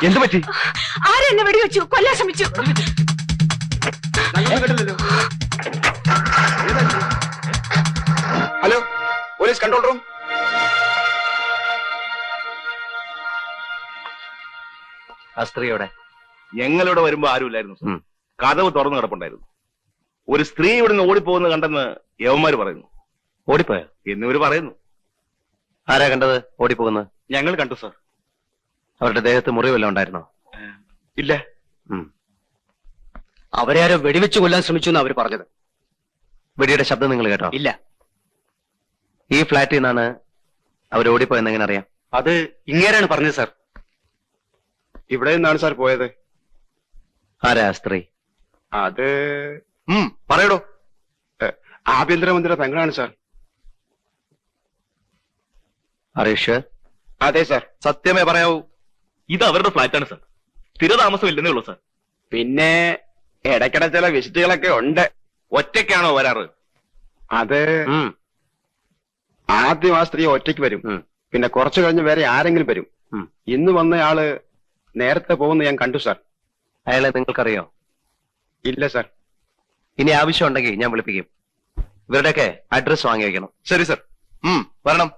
എന്ത് പറ്റി? ആരെന്നെ വെടിവെച്ചു? കൊല്ലാൻ ശ്രമിച്ചു. Hello, police control room. ആ സ്ത്രീയോടെ ഞങ്ങളിവിടെ വരുമ്പോ ആരുമില്ലായിരുന്നു. കതവ് തുറന്നു കിടപ്പുണ്ടായിരുന്നു. ഒരു സ്ത്രീ ഇവിടുന്ന് ഓടിപ്പോകുന്നത് കണ്ടെന്ന് യവന്മാര് പറയുന്നു. ഓടിപ്പോയോ എന്നിവര് പറയുന്നു. ആരാ കണ്ടത് ഓടിപ്പോകുന്നത്? ഞങ്ങൾ കണ്ടു സാർ. അവരുടെ ദേഹത്ത് മുറിവെല്ലാം ഉണ്ടായിരുന്നോ? ഇല്ല. അവരെ ആരോ വെടിവെച്ച് കൊല്ലാൻ ശ്രമിച്ചു എന്നാ അവര് പറഞ്ഞത്. വെടിയുടെ ശബ്ദം നിങ്ങൾ കേട്ടോ? ഇല്ല. ഈ ഫ്ലാറ്റിൽ നിന്നാണ് അവർ ഓടിപ്പോയെന്ന് എങ്ങനെ അറിയാം? അത് ഇങ്ങേരാണ് പറഞ്ഞത് സാർ. ഇവിടെ നിന്നാണ് സാർ പോയത്. ആരാ സ്ത്രീ? അത് പറയടോ. ആഭ്യന്തരമന്ത്രിയുടെ പെങ്ങളാണ് സാർ. അറിയുഷ്? അതെ സാർ. സത്യമേ പറയാവൂ. ഇത് അവരുടെ ഫ്ലാറ്റാണ് സാർ. സ്ഥിരതാമസം ഇല്ലെന്നേ ഉള്ളൂ സാർ. പിന്നെ ഇടയ്ക്കിടെ ചില വിസിറ്റുകളൊക്കെ ഉണ്ട്. ഒറ്റയ്ക്കാണോ വരാറ്? അത് ആദ്യം ആ സ്ത്രീ ഒറ്റയ്ക്ക് വരും. പിന്നെ കുറച്ചു കഴിഞ്ഞ് വേറെ ആരെങ്കിലും വരും. ഇന്ന് വന്നയാള് നേരത്തെ പോകുന്ന ഞാൻ കണ്ടു സാർ. അയാളെ നിങ്ങൾക്കറിയോ? ഇല്ല സാർ. ഇനി ആവശ്യമുണ്ടെങ്കിൽ ഞാൻ വിളിപ്പിക്കും. ഇവരുടെയൊക്കെ അഡ്രസ് വാങ്ങി വയ്ക്കണം. ശരി സാർ. വരണം.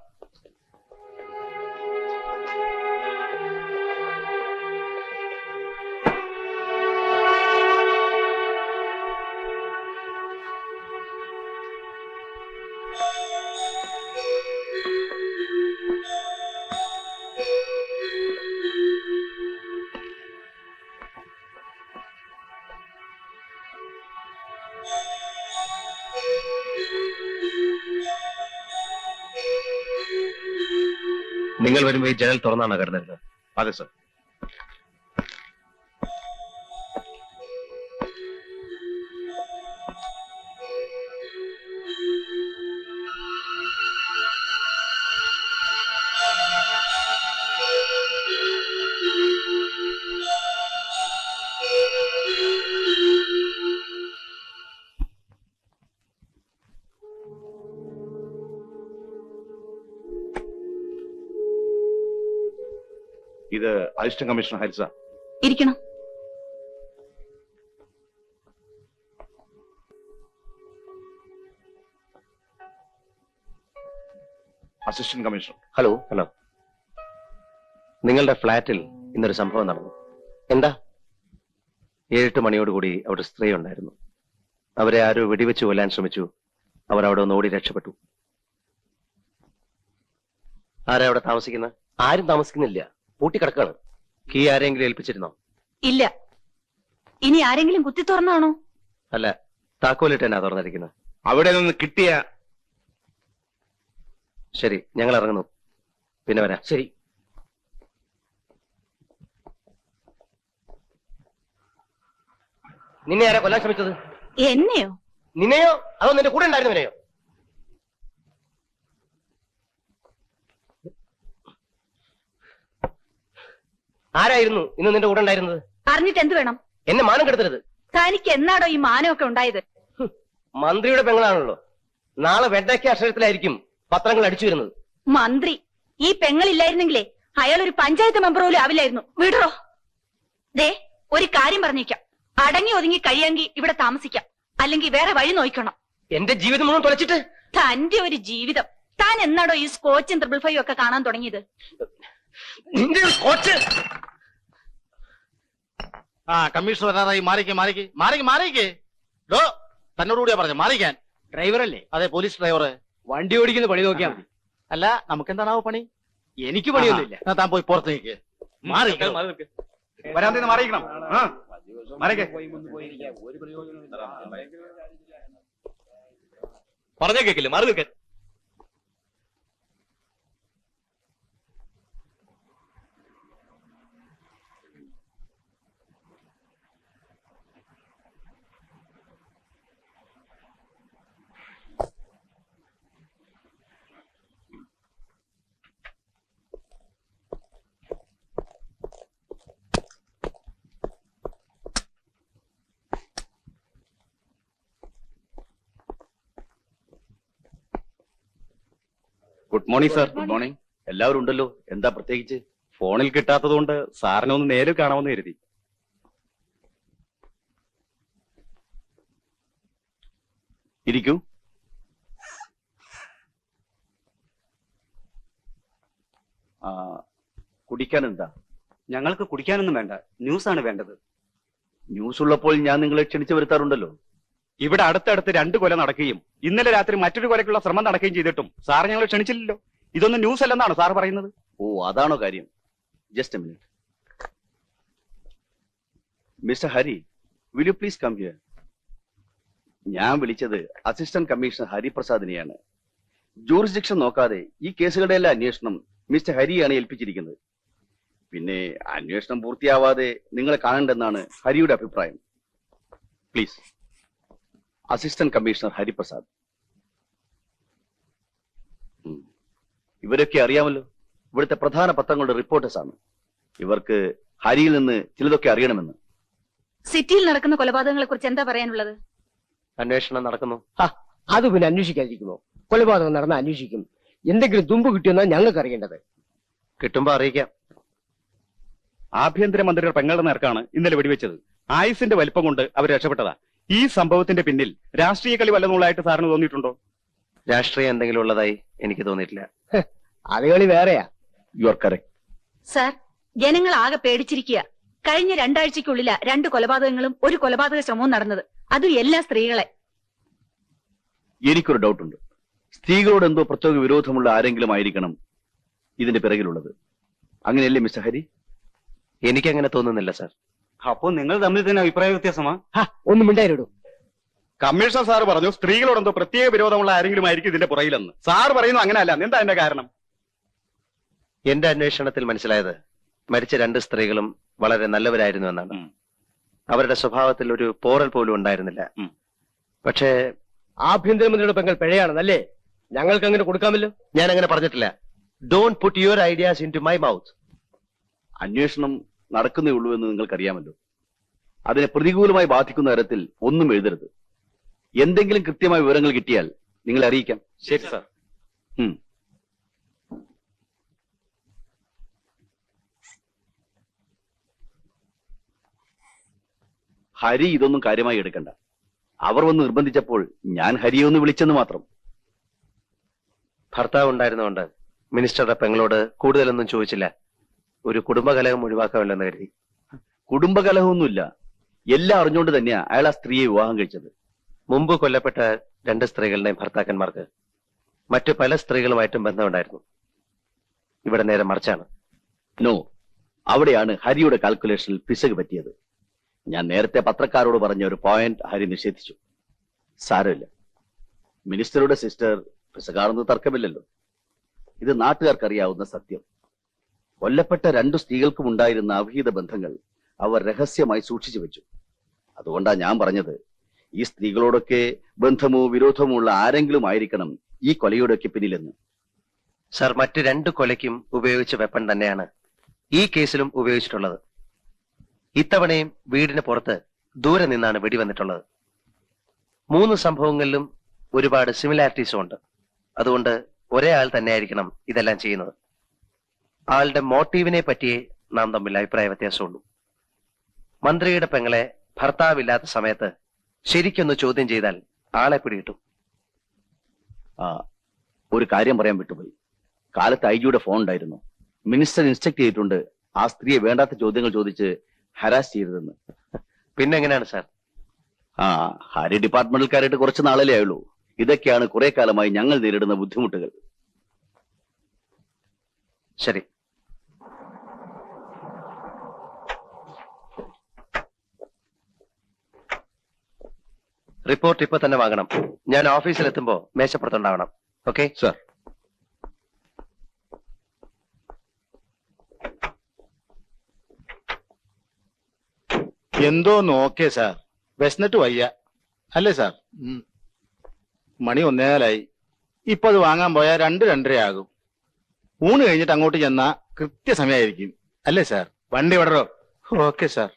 നിങ്ങൾ വരുമ്പോ ഈ ജനൽ തുറന്നാണ് കിടന്നിരുന്നത്? അതെ സാർ. ഇത് അസിസ്റ്റന്റ് കമ്മീഷണർ ഹരിസ. ഇരിക്കണം. Assistant commissioner. ഹലോ. നിങ്ങളുടെ ഫ്ലാറ്റിൽ ഇന്നൊരു സംഭവം നടന്നു. എന്താ? 7-8 മണിയോടുകൂടി അവിടെ സ്ത്രീ ഉണ്ടായിരുന്നു. അവരെ ആരോ വെടിവെച്ച് കൊല്ലാൻ ശ്രമിച്ചു. അവർ അവിടെ ഒന്ന് ഓടി രക്ഷപ്പെട്ടു. ആരാ അവിടെ താമസിക്കുന്നത്? ആരും താമസിക്കുന്നില്ല, പൂട്ടിക്കിടക്കാണ്. കീ ആരെങ്കിലും ഏൽപ്പിച്ചിരുന്നോ? ഇല്ല. ഇനി ആരെങ്കിലും കുത്തി തുറന്നാണോ? അല്ല, താക്കോലിട്ട് എന്നാ തുറന്നിരിക്കുന്നത്. അവിടെ നിന്ന് കിട്ടിയ. ശരി, ഞങ്ങൾ ഇറങ്ങുന്നു. പിന്നെ വരാം. ശരി. നിന്നെ ആരാ കൊല്ലാൻ ശ്രമിച്ചത്? എന്നെയോ? നിന്നെയോ അതോ നിന്റെ കൂടെ ഉണ്ടായിരുന്നവനെയോ? ആരായിരുന്നു ഇന്ന് നിന്റെ കൂടെ ഉണ്ടായിരുന്നത്? അറിഞ്ഞിട്ട് എന്ത് വേണം? എന്നെ മാനം കെടുത്തരുത്. തനിക്ക് എന്നാടോ ഈ മാനമൊക്കെ ഉണ്ടായത്? മന്ത്രിയുടെ പെങ്ങളാണല്ലോ. നാളെ വെണ്ടയ്ക്ക അക്ഷരത്തിലായിരിക്കും പത്രങ്ങൾ അടിച്ചു വരുന്നത്. മന്ത്രി? ഈ പെങ്ങളില്ലായിരുന്നെങ്കിലേ അയാൾ ഒരു പഞ്ചായത്ത് മെമ്പർ പോലും ആവില്ലായിരുന്നു. വിടറോ. ദേ, ഒരു കാര്യം പറഞ്ഞേക്കാം. അടങ്ങി ഒതുങ്ങി കഴിയാമെങ്കിൽ ഇവിടെ താമസിക്കാം, അല്ലെങ്കിൽ വേറെ വഴി നോക്കണം. എന്റെ ജീവിതം മുഴുവൻ തുളച്ചിട്ട്? തന്റെ ഒരു ജീവിതം. താൻ എന്നാടോ ഈ സ്കോച്ചും 555 ഒക്കെ കാണാൻ തുടങ്ങിയത്? നിന്റെ സ്കോച്ച്. കമ്മീഷണർ വരാറായി. മാറിക്കേ. തന്നോടുകൂടിയാ പറഞ്ഞു മാറിക്കാൻ. ഡ്രൈവറല്ലേ? അതെ, പോലീസ് ഡ്രൈവർ. വണ്ടി ഓടിക്കുന്ന പണി നോക്കിയാൽ മതി. അല്ല, നമുക്കെന്താണാവോ പണി? എനിക്ക് പണിയൊന്നുമില്ല. താൻ പോയി പുറത്ത് നിൽക്ക്. വരാൻ മാറിയിക്കണം. പറഞ്ഞേ കേക്കില്ല, മാറി നിൽക്കാൻ. Good morning sir. Good morning. എല്ലാവരും ഉണ്ടല്ലോ, എന്താ പ്രത്യേകിച്ച്? ഫോണിൽ കിട്ടാത്തതുകൊണ്ട് സാറിനെ ഒന്ന് നേരിൽ കാണാമെന്ന് കരുതി. ഇരിക്കൂ. ആ, കുടിക്കാൻ എന്താ? ഞങ്ങൾക്ക് കുടിക്കാനൊന്നും വേണ്ട, ന്യൂസാണ് വേണ്ടത്. ന്യൂസ് ഉള്ളപ്പോൾ ഞാൻ നിങ്ങളെ ക്ഷണിച്ചു വരുത്താറുണ്ടല്ലോ. ഇവിടെ അടുത്തടുത്ത് 2 കൊല നടക്കുകയും ഇന്നലെ രാത്രി മറ്റൊരു കൊലയ്ക്കുള്ള ശ്രമം നടക്കുകയും ചെയ്തിട്ടും സാർ ഞങ്ങൾ ക്ഷണിച്ചില്ലല്ലോ. ഇതൊന്നും ന്യൂസ് അല്ലെന്നാണ് സാർ പറയുന്നത്. ഓ, അതാണോ കാര്യം? Just a minute. Mister Hari, will you please come here? ഞാൻ വിളിച്ചത് അസിസ്റ്റന്റ് കമ്മീഷണർ ഹരിപ്രസാദിനെയാണ്. ജൂറിസ്ഡിക്ഷൻ നോക്കാതെ ഈ കേസുകളുടെ എല്ലാ അന്വേഷണം മിസ്റ്റർ ഹരിയാണ് ഏൽപ്പിച്ചിരിക്കുന്നത്. പിന്നെ അന്വേഷണം പൂർത്തിയാവാതെ നിങ്ങളെ കാണണ്ടെന്നാണ് ഹരിയുടെ അഭിപ്രായം. Please, assistant commissioner Hariprasad. ഇവരൊക്കെ അറിയാമല്ലോ, ഇവിടുത്തെ പ്രധാന പത്രങ്ങളുടെ റിപ്പോർട്ടേഴ്സ് ആണ്. ഇവർക്ക് ഹരിയിൽ നിന്ന് ചിലതൊക്കെ അറിയണമെന്ന്. സിറ്റിയിൽ നടക്കുന്ന കൊലപാതകങ്ങളെ കുറിച്ച് എന്താ പറയാനുള്ളത്? അന്വേഷണം നടക്കുന്നു. അത് പിന്നെ അന്വേഷിക്കാതിരിക്കുമോ? കൊലപാതകം നടന്ന അന്വേഷിക്കും. എന്തെങ്കിലും തുമ്പ് കിട്ടിയെന്നാണ് ഞങ്ങൾക്ക് അറിയേണ്ടത്. കിട്ടുമ്പോ അറിയിക്കാം. ആഭ്യന്തരമന്ത്രിയുടെ പെങ്ങളുടെ നേർക്കാണ് ഇന്നലെ വെടിവെച്ചത്. ആയുസിന്റെ വലിപ്പം കൊണ്ട് അവർ രക്ഷപ്പെട്ടതാ. ഈ സംഭവത്തിന്റെ പിന്നിൽ രാഷ്ട്രീയ കളി വല്ലതുള്ളതായിട്ട് സാറിന് തോന്നിയിട്ടുണ്ടോ? രാഷ്ട്രീയം എന്തെങ്കിലും ഉള്ളതായി എനിക്ക് തോന്നിയിട്ടില്ല. അത് കളി വേറെയാ. You are correct. സാർ, ജനങ്ങൾ ആകെ പേടിച്ചിരിക്കുക. കഴിഞ്ഞ 2 ആഴ്ചയ്ക്കുള്ളിലാ 2 കൊലപാതകങ്ങളും 1 കൊലപാതക ശ്രമവും നടന്നത്. അതും എല്ലാ സ്ത്രീകളെ. എനിക്കൊരു ഡൗട്ട് ഉണ്ട്. സ്ത്രീകളോട് എന്തോ പ്രത്യേക വിരോധമുള്ള ആരെങ്കിലും ആയിരിക്കണം ഇതിന്റെ പിറകിലുള്ളത്. അങ്ങനെയല്ലേ മിസ്റ്റർ ഹരി? എനിക്കങ്ങനെ തോന്നുന്നില്ല സാർ. അപ്പോ നിങ്ങൾ തമ്മിൽ തന്നെ അഭിപ്രായ വ്യത്യാസമാ? ഒന്നും മിണ്ടായിരോ. കമ്മീഷണർ സാർ പറഞ്ഞു സ്ത്രീകളോട് എന്തോ പ്രത്യേക വിരോധമുള്ള ആരെങ്കിലും ആയിരിക്കും ഇതിന്റെ പുറകിലെന്ന്. സാർ പറയുന്നു അങ്ങനെയല്ല. എന്താ അതിന്റെ കാരണം? എന്റെ അന്വേഷണത്തിൽ മനസ്സിലായത് മരിച്ച 2 സ്ത്രീകളും വളരെ നല്ലവരായിരുന്നു എന്നാണ്. അവരുടെ സ്വഭാവത്തിൽ ഒരു പോറൽ പോലും ഉണ്ടായിരുന്നില്ല. പക്ഷേ ആഭ്യന്തരമന്ത്രിയുടെ പെങ്ങൾ പിഴയാണെന്നല്ലേ? ഞങ്ങൾക്ക് അങ്ങനെ കൊടുക്കാമല്ലോ. ഞാൻ അങ്ങനെ പറഞ്ഞിട്ടില്ല. Don't put your ideas into my mouth. അന്വേഷണം നടക്കുന്നേ ഉള്ളൂ എന്ന് നിങ്ങൾക്കറിയാമല്ലോ. അതിനെ പ്രതികൂലമായി ബാധിക്കുന്ന തരത്തിൽ ഒന്നും എഴുതരുത്. എന്തെങ്കിലും കൃത്യമായ വിവരങ്ങൾ കിട്ടിയാൽ നിങ്ങളെ അറിയിക്കാം. ശരി സാർ. ഹരി ഇതൊന്നും കാര്യമായി എടുക്കണ്ട. അവർ വന്ന് നിർബന്ധിച്ചപ്പോൾ ഞാൻ ഹരിയെ ഒന്ന് വിളിച്ചെന്ന് മാത്രം. ഭർത്താവ് ഉണ്ടായിരുന്നുകൊണ്ട് മിനിസ്റ്ററുടെ പെങ്ങളോട് കൂടുതലൊന്നും ചോദിച്ചില്ല. ഒരു കുടുംബകലഹം ഒഴിവാക്കാമല്ലെന്ന് കരുതി. കുടുംബകലഹമൊന്നുമില്ല. എല്ലാം അറിഞ്ഞുകൊണ്ട് തന്നെയാ അയാൾ ആ സ്ത്രീയെ വിവാഹം കഴിച്ചത്. മുമ്പ് കൊല്ലപ്പെട്ട 2 സ്ത്രീകളുടെയും ഭർത്താക്കന്മാർക്ക് മറ്റു പല സ്ത്രീകളുമായിട്ടും ബന്ധമുണ്ടായിരുന്നു. ഇവിടെ നേരെ മറിച്ചാണ്. നോ, അവിടെയാണ് ഹരിയുടെ കാൽക്കുലേഷനിൽ പിശക് പറ്റിയത്. ഞാൻ നേരത്തെ പത്രക്കാരോട് പറഞ്ഞ ഒരു പോയിന്റ് ഹരി നിഷേധിച്ചു. സാരമില്ല, മിനിസ്റ്ററുടെ സിസ്റ്റർ പിശകാണെന്ന് തർക്കമില്ലല്ലോ. ഇത് നാട്ടുകാർക്കറിയാവുന്ന സത്യം. കൊല്ലപ്പെട്ട 2 സ്ത്രീകൾക്കും ഉണ്ടായിരുന്ന അവിഹിത ബന്ധങ്ങൾ അവർ രഹസ്യമായി സൂക്ഷിച്ചു വെച്ചു. അതുകൊണ്ടാ ഞാൻ പറഞ്ഞത്, ഈ സ്ത്രീകളോടൊക്കെ ബന്ധമോ വിരോധമോ ഉള്ള ആരെങ്കിലും ആയിരിക്കണം ഈ കൊലയുടെയൊക്കെ പിന്നിലെന്ന്. സർ, മറ്റു 2 കൊലയ്ക്കും ഉപയോഗിച്ച വെപ്പൺ തന്നെയാണ് ഈ കേസിലും ഉപയോഗിച്ചിട്ടുള്ളത്. ഇത്തവണയും വീടിന് പുറത്ത് ദൂരെ നിന്നാണ് വെടിവന്നിട്ടുള്ളത്. 3 സംഭവങ്ങളിലും ഒരുപാട് സിമിലാരിറ്റീസും ഉണ്ട്. അതുകൊണ്ട് ഒരേ ആൾ തന്നെയായിരിക്കണം ഇതെല്ലാം ചെയ്യുന്നത്. ആളുടെ മോട്ടീവിനെ പറ്റിയേ നാം തമ്മിൽ അഭിപ്രായ വ്യത്യാസമുള്ളൂ. മന്ത്രിയുടെ പെങ്ങളെ ഭർത്താവില്ലാത്ത സമയത്ത് ശരിക്കൊന്ന് ചോദ്യം ചെയ്താൽ ആളെ പിടികിട്ടും. ഒരു കാര്യം പറയാൻ വിട്ടുപോയി. കാലത്ത് ഐജിയുടെ ഫോൺ ഉണ്ടായിരുന്നു. മിനിസ്റ്റർ ഇൻസ്ട്രക്ട് ചെയ്തിട്ടുണ്ട് ആ സ്ത്രീയെ വേണ്ടാത്ത ചോദ്യങ്ങൾ ചോദിച്ച് ഹരാസ് ചെയ്തതെന്ന്. പിന്നെ എങ്ങനെയാണ് സാർ? ഹരി ഡിപ്പാർട്ട്മെന്റിൽ കയറിയിട്ട് കുറച്ച് നാളല്ലേ ആയുള്ളൂ. ഇതൊക്കെയാണ് കുറെ കാലമായി ഞങ്ങൾ നേരിടുന്ന ബുദ്ധിമുട്ടുകൾ. ശരി. റിപ്പോർട്ട് ഇപ്പൊ തന്നെ വാങ്ങണം. ഞാൻ ഓഫീസിലെത്തുമ്പോ മേശപ്പുറത്തുണ്ടാവണം. Okay sir. എന്തോ നോക്കേ സാർ, വിശന്നിട്ട് വയ്യ അല്ലേ സാർ? മണി 1:15. ഇപ്പൊ അത് വാങ്ങാൻ പോയാൽ 2-2:30 ആകും. ഊണ് കഴിഞ്ഞിട്ട് അങ്ങോട്ട് ചെന്നാ കൃത്യസമയമായിരിക്കും അല്ലേ സാർ? വണ്ടി വിടറോ? Okay sir.